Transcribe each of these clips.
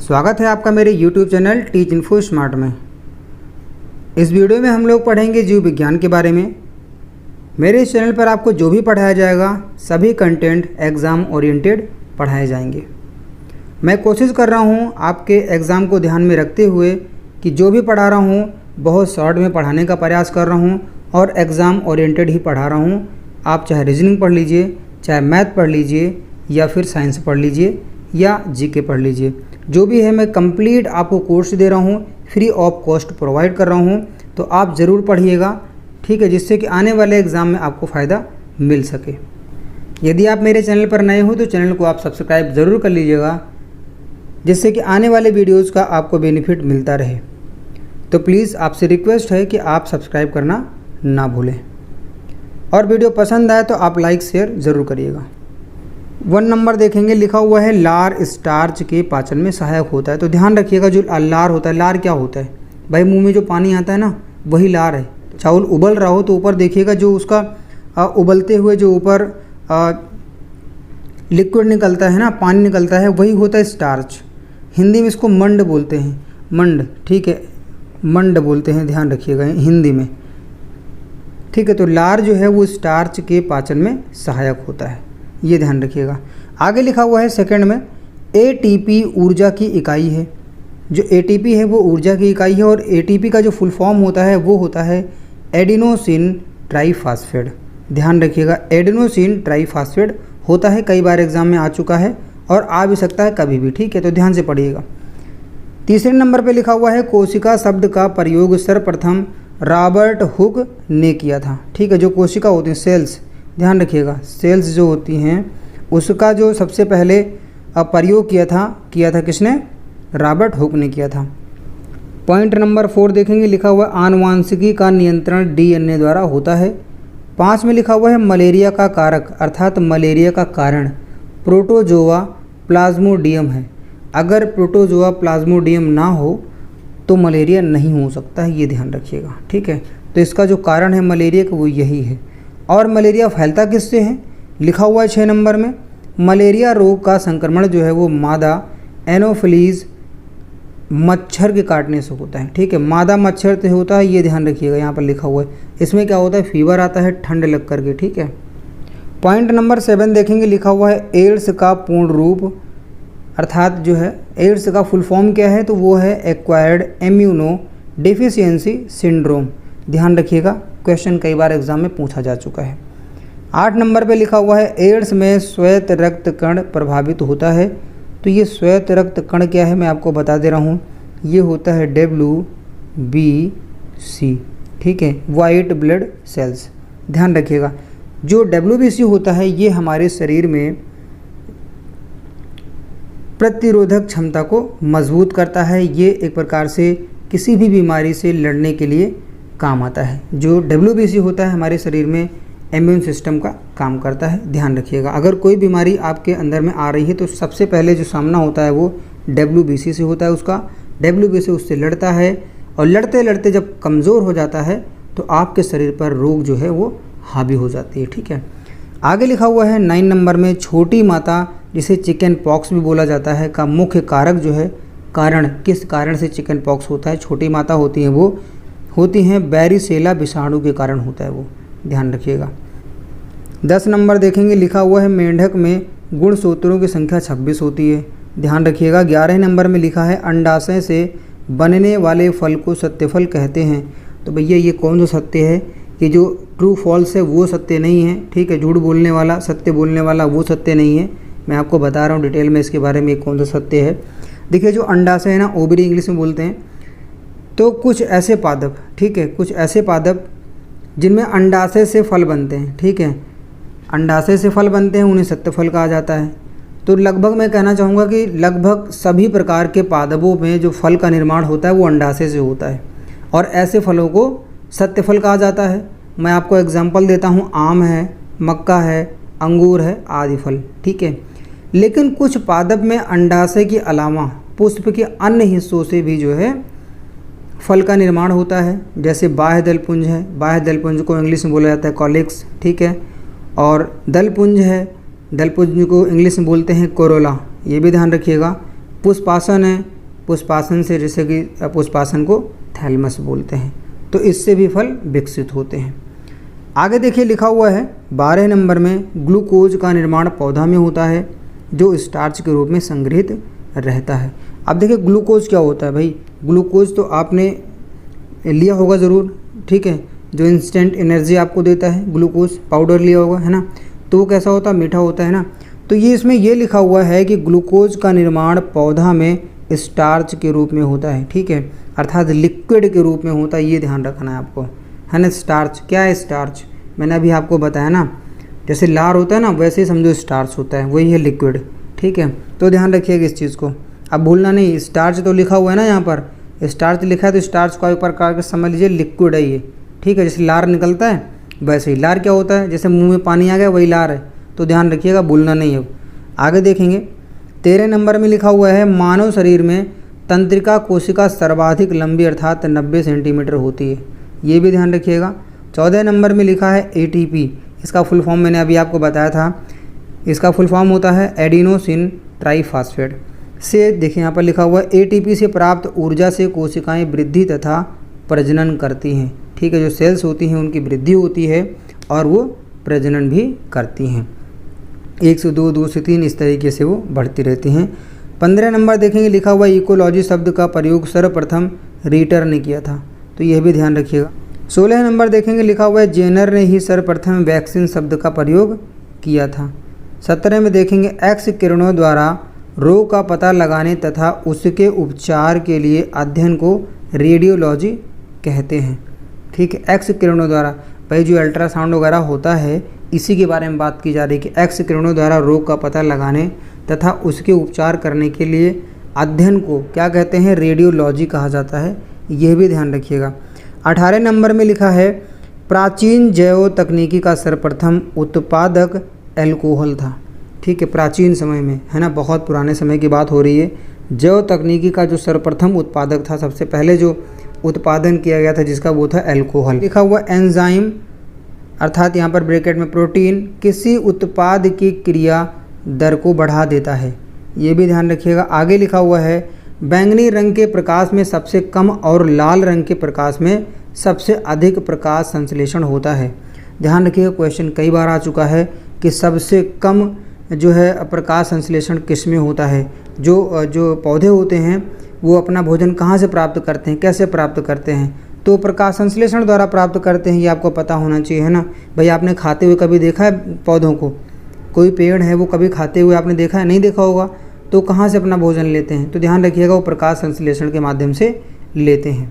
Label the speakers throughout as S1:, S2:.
S1: स्वागत है आपका मेरे YouTube channel teach info smart में। इस वीडियो में हम लोग पढ़ेंगे जीव विज्ञान के बारे में। मेरे इस चैनल पर आपको जो भी पढ़ाया जाएगा सभी कंटेंट एग्ज़ाम ओरिएंटेड पढ़ाए जाएंगे। मैं कोशिश कर रहा हूँ आपके एग्ज़ाम को ध्यान में रखते हुए कि जो भी पढ़ा रहा हूँ बहुत शॉर्ट में पढ़ाने का प्रयास कर रहा हूँ और एग्ज़ाम ओरिएंटेड ही पढ़ा रहा हूँ। आप चाहे रीजनिंग पढ़ लीजिए, चाहे मैथ पढ़ लीजिए या फिर साइंस पढ़ लीजिए या जीके पढ़ लीजिए, जो भी है मैं कंप्लीट आपको कोर्स दे रहा हूँ, फ्री ऑफ कॉस्ट प्रोवाइड कर रहा हूँ। तो आप ज़रूर पढ़िएगा, ठीक है, जिससे कि आने वाले एग्ज़ाम में आपको फ़ायदा मिल सके। यदि आप मेरे चैनल पर नए हो तो चैनल को आप सब्सक्राइब ज़रूर कर लीजिएगा, जिससे कि आने वाले वीडियोज़ का आपको बेनिफिट मिलता रहे। तो प्लीज़ आपसे रिक्वेस्ट है कि आप सब्सक्राइब करना ना भूलें और वीडियो पसंद आए तो आप लाइक शेयर ज़रूर करिएगा। 1 नंबर देखेंगे, लिखा हुआ है लार स्टार्च के पाचन में सहायक होता है। तो ध्यान रखिएगा, जो लार होता है, लार क्या होता है भाई? मुंह में जो पानी आता है ना, वही लार है। चावल उबल रहा हो तो ऊपर देखिएगा, जो उसका उबलते हुए जो ऊपर लिक्विड निकलता है ना, पानी निकलता है, वही होता है स्टार्च। हिंदी में इसको मंड बोलते हैं, मंड, ठीक है, मंड बोलते हैं, ध्यान रखिएगा हिंदी में, ठीक है। तो लार जो है वो स्टार्च के पाचन में सहायक होता है, ये ध्यान रखिएगा। आगे लिखा हुआ है सेकंड में, एटीपी ऊर्जा की इकाई है। जो एटीपी है वो ऊर्जा की इकाई है और एटीपी का जो फुल फॉर्म होता है वो होता है एडिनोसिन ट्राईफास्फेट। ध्यान रखिएगा, एडिनोसिन ट्राईफास्फेट होता है, कई बार एग्जाम में आ चुका है और आ भी सकता है कभी भी, ठीक है, तो ध्यान से पढ़िएगा। तीसरे नंबर पे लिखा हुआ है कोशिका शब्द का प्रयोग सर्वप्रथम रॉबर्ट हुक ने किया था, ठीक है। जो कोशिका होती है, सेल्स, ध्यान रखिएगा, सेल्स जो होती हैं उसका जो सबसे पहले प्रयोग किया था किसने? रॉबर्ट हुक ने किया था। पॉइंट नंबर 4 देखेंगे, लिखा हुआ आनुवांशिकी का नियंत्रण डीएनए द्वारा होता है। 5 में लिखा हुआ है मलेरिया का कारक अर्थात मलेरिया का कारण प्रोटोजोआ प्लाज्मोडियम है। अगर प्रोटोजोआ प्लाज्मोडियम ना हो तो मलेरिया नहीं हो सकता है, ये ध्यान रखिएगा, ठीक है। तो इसका जो कारण है मलेरिया का वो यही है। और मलेरिया फैलता किससे है? लिखा हुआ है 6 नंबर में, मलेरिया रोग का संक्रमण जो है वो मादा एनोफिलीज मच्छर के काटने से होता है, ठीक है। मादा मच्छर से होता है, ये ध्यान रखिएगा, यहाँ पर लिखा हुआ है। इसमें क्या होता है? फीवर आता है, ठंड लग करके, ठीक है। पॉइंट नंबर 7 देखेंगे, लिखा हुआ है एड्स का पूर्ण रूप अर्थात जो है एड्स का फुल फॉर्म क्या है? तो वो है एक्वायर्ड इम्यूनो डिफिशियंसी सिंड्रोम। ध्यान रखिएगा, क्वेश्चन कई बार एग्जाम में पूछा जा चुका है। 8 नंबर पे लिखा हुआ है एड्स में श्वेत रक्त कण प्रभावित होता है। तो ये श्वेत रक्त कण क्या है मैं आपको बता दे रहा हूँ, ये होता है WBC, ठीक है, वाइट ब्लड सेल्स। ध्यान रखिएगा, जो WBC होता है ये हमारे शरीर में प्रतिरोधक क्षमता को मजबूत करता है। ये एक प्रकार से किसी भी बीमारी से लड़ने के लिए काम आता है। जो WBC होता है हमारे शरीर में इम्यून सिस्टम का काम करता है, ध्यान रखिएगा। अगर कोई बीमारी आपके अंदर में आ रही है तो सबसे पहले जो सामना होता है वो WBC से होता है उसका। WBC उससे लड़ता है और लड़ते लड़ते जब कमज़ोर हो जाता है तो आपके शरीर पर रोग जो है वो हावी हो जाती है, ठीक है। आगे लिखा हुआ है 9 नंबर में छोटी माता, जिसे चिकन पॉक्स भी बोला जाता है, का मुख्य कारक जो है, कारण, किस कारण से चिकन पॉक्स होता है? छोटी माता होती हैं वो होती हैं बैरिसेला विषाणु के कारण होता है वो, ध्यान रखिएगा। 10 नंबर देखेंगे, लिखा हुआ है मेंढक में गुणसूत्रों की संख्या 26 होती है, ध्यान रखिएगा। 11 नंबर में लिखा है अंडाशय से बनने वाले फल को सत्यफल कहते हैं। तो भैया ये कौन सा सत्य है? कि जो ट्रू फॉल्स है वो सत्य नहीं है, ठीक है। झूठ बोलने वाला, सत्य बोलने वाला वो सत्य नहीं है। मैं आपको बता रहा हूँ डिटेल में इसके बारे में कौन सा सत्य है। देखिए, जो अंडाशय है ना, ओवरी इंग्लिश में बोलते हैं। तो कुछ ऐसे पादप, ठीक है, कुछ ऐसे पादप जिनमें अंडाशय से फल बनते हैं, ठीक है, अंडाशय से फल बनते हैं, उन्हें सत्यफल कहा जाता है। तो लगभग मैं कहना चाहूँगा कि लगभग सभी प्रकार के पादपों में जो फल का निर्माण होता है वो अंडाशय से होता है और ऐसे फलों को सत्यफल कहा जाता है। मैं आपको एग्जांपल देता हूँ, आम है, मक्का है, अंगूर है, आदि फल, ठीक है। लेकिन कुछ पादप में अंडाशय के अलावा पुष्प के अन्य हिस्सों से भी जो है फल का निर्माण होता है। जैसे बाह्य दलपुंज है, बाह्य दलपुंज को इंग्लिश में बोला जाता है कॉलिक्स, ठीक है। और दलपुंज है, दलपुंज को इंग्लिश में बोलते हैं कोरोला, ये भी ध्यान रखिएगा। पुष्पासन है, पुष्पासन से, जैसे कि पुष्पासन को थैलमस बोलते हैं, तो इससे भी फल विकसित होते हैं। आगे देखिए लिखा हुआ है 12 नंबर में, ग्लूकोज का निर्माण पौधा में होता है जो स्टार्च के रूप में संग्रहित रहता है। अब देखिए ग्लूकोज क्या होता है भाई, ग्लूकोज तो आपने लिया होगा ज़रूर, ठीक है, जो इंस्टेंट एनर्जी आपको देता है, ग्लूकोज पाउडर लिया होगा, है ना, तो वो कैसा होता है, मीठा होता है ना। तो ये इसमें ये लिखा हुआ है कि ग्लूकोज का निर्माण पौधा में स्टार्च के रूप में होता है, ठीक है, अर्थात लिक्विड के रूप में होता है, ये ध्यान रखना है आपको, है ना। स्टार्च क्या है, स्टार्च मैंने अभी आपको बताया ना, जैसे लार होता है ना, वैसे ही समझो स्टार्च होता है, वही है लिक्विड, ठीक है। तो ध्यान रखिएगा इस चीज़ को, अब भूलना नहीं, स्टार्च तो लिखा हुआ है ना, यहाँ पर स्टार्च लिखा है, तो स्टार्च को एक प्रकार का समझ लीजिए लिक्विड है ये, ठीक है। जैसे लार निकलता है वैसे ही लार क्या होता है, जैसे मुंह में पानी आ गया वही लार है, तो ध्यान रखिएगा, भूलना नहीं है। आगे देखेंगे 13 नंबर में लिखा हुआ है, मानव शरीर में तंत्रिका कोशिका सर्वाधिक लंबी अर्थात 90 सेंटीमीटर होती है, ये भी ध्यान रखिएगा। 14 नंबर में लिखा है ATP, इसका फुल फॉर्म मैंने अभी आपको बताया था, इसका फुल फॉर्म होता है एडिनोसिन ट्राइफॉस्फेट से, देखिए यहाँ पर लिखा हुआ है ATP से प्राप्त ऊर्जा से कोशिकाएं वृद्धि तथा प्रजनन करती हैं, ठीक है। जो सेल्स होती हैं उनकी वृद्धि होती है और वो प्रजनन भी करती हैं, 1 से 2, 2 से 3, इस तरीके से वो बढ़ती रहती हैं। 15 नंबर देखेंगे लिखा हुआ इकोलॉजी शब्द का प्रयोग सर्वप्रथम रीटर ने किया था, तो यह भी ध्यान रखिएगा। 16 नंबर देखेंगे लिखा हुआ है जेनर ने ही सर्वप्रथम वैक्सीन शब्द का प्रयोग किया था। 17 में देखेंगे एक्स किरणों द्वारा रोग का पता लगाने तथा उसके उपचार के लिए अध्ययन को रेडियोलॉजी कहते हैं, ठीक है। एक्स किरणों द्वारा, भाई जो अल्ट्रासाउंड वगैरह होता है इसी के बारे में बात की जा रही है कि एक्स किरणों द्वारा रोग का पता लगाने तथा उसके उपचार करने के लिए अध्ययन को क्या कहते हैं, रेडियोलॉजी कहा जाता है, यह भी ध्यान रखिएगा। 18 नंबर में लिखा है प्राचीन जैव तकनीकी का सर्वप्रथम उत्पादक अल्कोहल था, ठीक है, प्राचीन समय में, है ना, बहुत पुराने समय की बात हो रही है। जैव तकनीकी का जो सर्वप्रथम उत्पादक था, सबसे पहले जो उत्पादन किया गया था जिसका, वो था अल्कोहल। लिखा हुआ एंजाइम अर्थात यहाँ पर ब्रैकेट में प्रोटीन किसी उत्पाद की क्रिया दर को बढ़ा देता है, ये भी ध्यान रखिएगा। आगे लिखा हुआ है बैंगनी रंग के प्रकाश में सबसे कम और लाल रंग के प्रकाश में सबसे अधिक प्रकाश संश्लेषण होता है। ध्यान रखिएगा, क्वेश्चन कई बार आ चुका है कि सबसे कम जो है प्रकाश संश्लेषण किस में होता है। जो पौधे होते हैं वो अपना भोजन कहाँ से प्राप्त करते हैं, कैसे प्राप्त करते हैं, तो प्रकाश संश्लेषण द्वारा प्राप्त करते हैं, ये आपको पता होना चाहिए, है ना। भाई आपने खाते हुए कभी देखा है पौधों को, कोई पेड़ है वो कभी खाते हुए आपने देखा है, नहीं देखा होगा, तो कहाँ से अपना भोजन लेते हैं, तो ध्यान रखिएगा वो प्रकाश संश्लेषण के माध्यम से लेते हैं,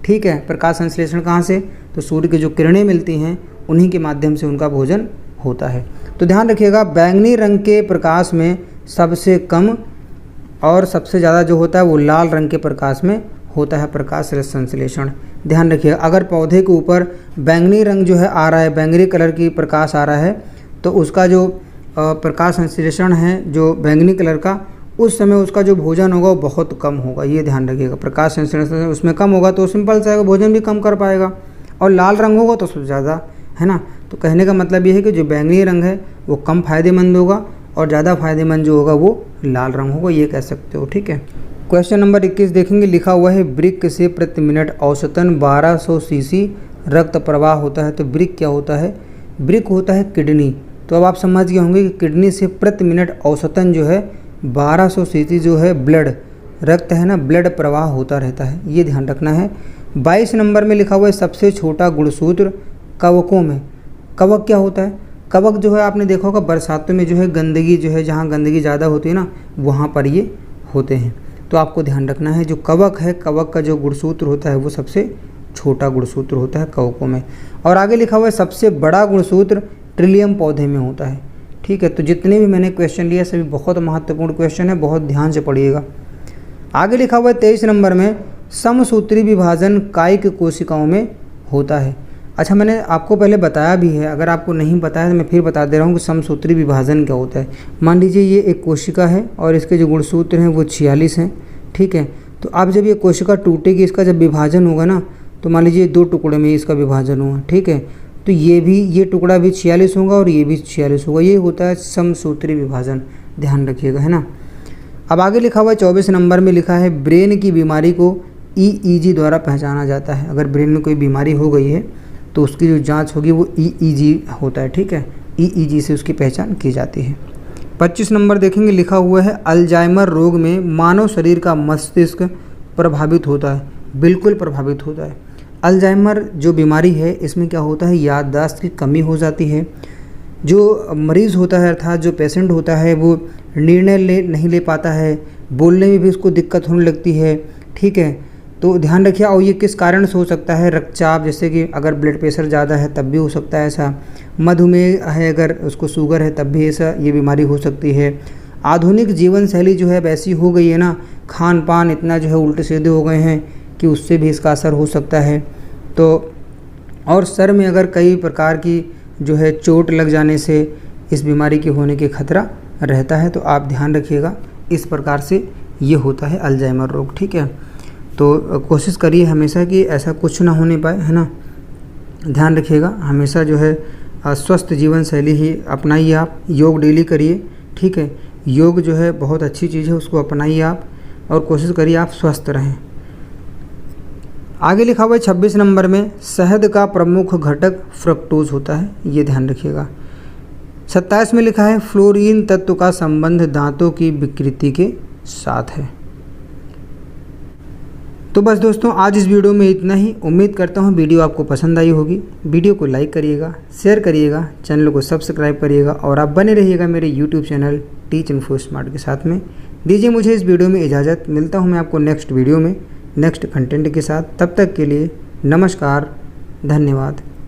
S1: ठीक है। प्रकाश संश्लेषण कहाँ से, तो सूर्य की जो किरणें मिलती हैं उन्हीं के माध्यम से उनका भोजन होता है। तो ध्यान रखिएगा बैंगनी रंग के प्रकाश में सबसे कम और सबसे ज़्यादा जो होता है वो लाल रंग के प्रकाश में होता है प्रकाश संश्लेषण। ध्यान रखिएगा अगर पौधे के ऊपर बैंगनी रंग जो है आ रहा है, बैंगनी कलर की प्रकाश आ रहा है, तो उसका जो प्रकाश संश्लेषण है जो बैंगनी कलर का, उस समय उसका जो भोजन होगा वो बहुत कम होगा, ये ध्यान रखिएगा। प्रकाश संश्लेषण उसमें कम होगा तो सिंपल सा भोजन भी कम कर पाएगा, और लाल रंग होगा तो सबसे ज़्यादा, है ना। तो कहने का मतलब ये है कि जो बैंगनी रंग है वो कम फायदेमंद होगा और ज़्यादा फायदेमंद जो होगा वो लाल रंग होगा, ये कह सकते हो, ठीक है। क्वेश्चन नंबर 21 देखेंगे लिखा हुआ है वृक्क से प्रति मिनट औसतन 1200 सीसी रक्त प्रवाह होता है। तो वृक्क क्या होता है, वृक्क होता है किडनी। तो अब आप समझ गए होंगे कि किडनी से प्रति मिनट औसतन जो है 1200 सीसी जो है ब्लड रक्त है ना, ब्लड प्रवाह होता रहता है, ये ध्यान रखना है। 22 नंबर में लिखा हुआ है सबसे छोटा गुणसूत्र कवकों में। कवक क्या होता है, कवक जो है आपने देखा होगा बरसातों में जो है गंदगी जो है, जहाँ गंदगी ज़्यादा होती है ना वहाँ पर ये होते हैं। तो आपको ध्यान रखना है जो कवक है, कवक का जो गुणसूत्र होता है वो सबसे छोटा गुणसूत्र होता है कवकों में। और आगे लिखा हुआ है सबसे बड़ा गुणसूत्र ट्रिलियम पौधे में होता है, ठीक है। तो जितने भी मैंने क्वेश्चन लिए सभी बहुत महत्वपूर्ण क्वेश्चन है, बहुत ध्यान से पढ़िएगा। आगे लिखा हुआ है 23 नंबर में समसूत्री विभाजन कायिक कोशिकाओं में होता है। अच्छा मैंने आपको पहले बताया भी है, अगर आपको नहीं बताया तो मैं फिर बता दे रहा हूँ कि समसूत्री विभाजन क्या होता है। मान लीजिए ये एक कोशिका है और इसके जो गुणसूत्र हैं वो 46 हैं, ठीक है। तो अब जब ये कोशिका टूटेगी, इसका जब विभाजन होगा ना, तो मान लीजिए 2 टुकड़े में इसका विभाजन हुआ, ठीक है। तो ये टुकड़ा भी 46 होगा और ये भी 46 होगा, ये होता है समसूत्री विभाजन, ध्यान रखिएगा, है ना। अब आगे लिखा हुआ है 24 नंबर में लिखा है ब्रेन की बीमारी को EEG द्वारा पहचाना जाता है। अगर ब्रेन में कोई बीमारी हो गई है तो उसकी जो जांच होगी वो EEG होता है, ठीक है, EEG से उसकी पहचान की जाती है। 25 नंबर देखेंगे, लिखा हुआ है अल्जाइमर रोग में मानव शरीर का मस्तिष्क प्रभावित होता है। बिल्कुल प्रभावित होता है। अल्जाइमर जो बीमारी है इसमें क्या होता है, याददाश्त की कमी हो जाती है। जो मरीज़ होता है अर्थात जो पेशेंट होता है वो निर्णय नहीं ले पाता है, बोलने में भी उसको दिक्कत होने लगती है, ठीक है। तो ध्यान रखिए। और ये किस कारण से हो सकता है, रक्तचाप, जैसे कि अगर ब्लड प्रेशर ज़्यादा है तब भी हो सकता है ऐसा, मधुमेह है अगर उसको शुगर है तब भी ऐसा ये बीमारी हो सकती है। आधुनिक जीवन शैली जो है वैसी हो गई है ना, खान पान इतना जो है उल्टे सीधे हो गए हैं कि उससे भी इसका असर हो सकता है। तो और सर में अगर कई प्रकार की जो है चोट लग जाने से इस बीमारी के होने के खतरा रहता है। तो आप ध्यान रखिएगा, इस प्रकार से ये होता है अल्जाइमर रोग, ठीक है। तो कोशिश करिए हमेशा कि ऐसा कुछ ना होने पाए, है ना। ध्यान रखिएगा, हमेशा जो है स्वस्थ जीवन शैली ही अपनाइए आप। योग डेली करिए, ठीक है। योग जो है बहुत अच्छी चीज़ है, उसको अपनाइए आप और कोशिश करिए आप स्वस्थ रहें। आगे लिखा हुआ है 26 नंबर में शहद का प्रमुख घटक फ्रक्टोज होता है, ये ध्यान रखिएगा। 27 में लिखा है फ्लोरीन तत्व का संबंध दांतों की विकृति के साथ है। तो बस दोस्तों आज इस वीडियो में इतना ही। उम्मीद करता हूँ वीडियो आपको पसंद आई होगी। वीडियो को लाइक करिएगा, शेयर करिएगा, चैनल को सब्सक्राइब करिएगा और आप बने रहिएगा मेरे YouTube channel teach info smart के साथ में। दीजिए मुझे इस वीडियो में इजाज़त। मिलता हूँ मैं आपको नेक्स्ट वीडियो में नेक्स्ट कंटेंट के साथ। तब तक के लिए नमस्कार, धन्यवाद।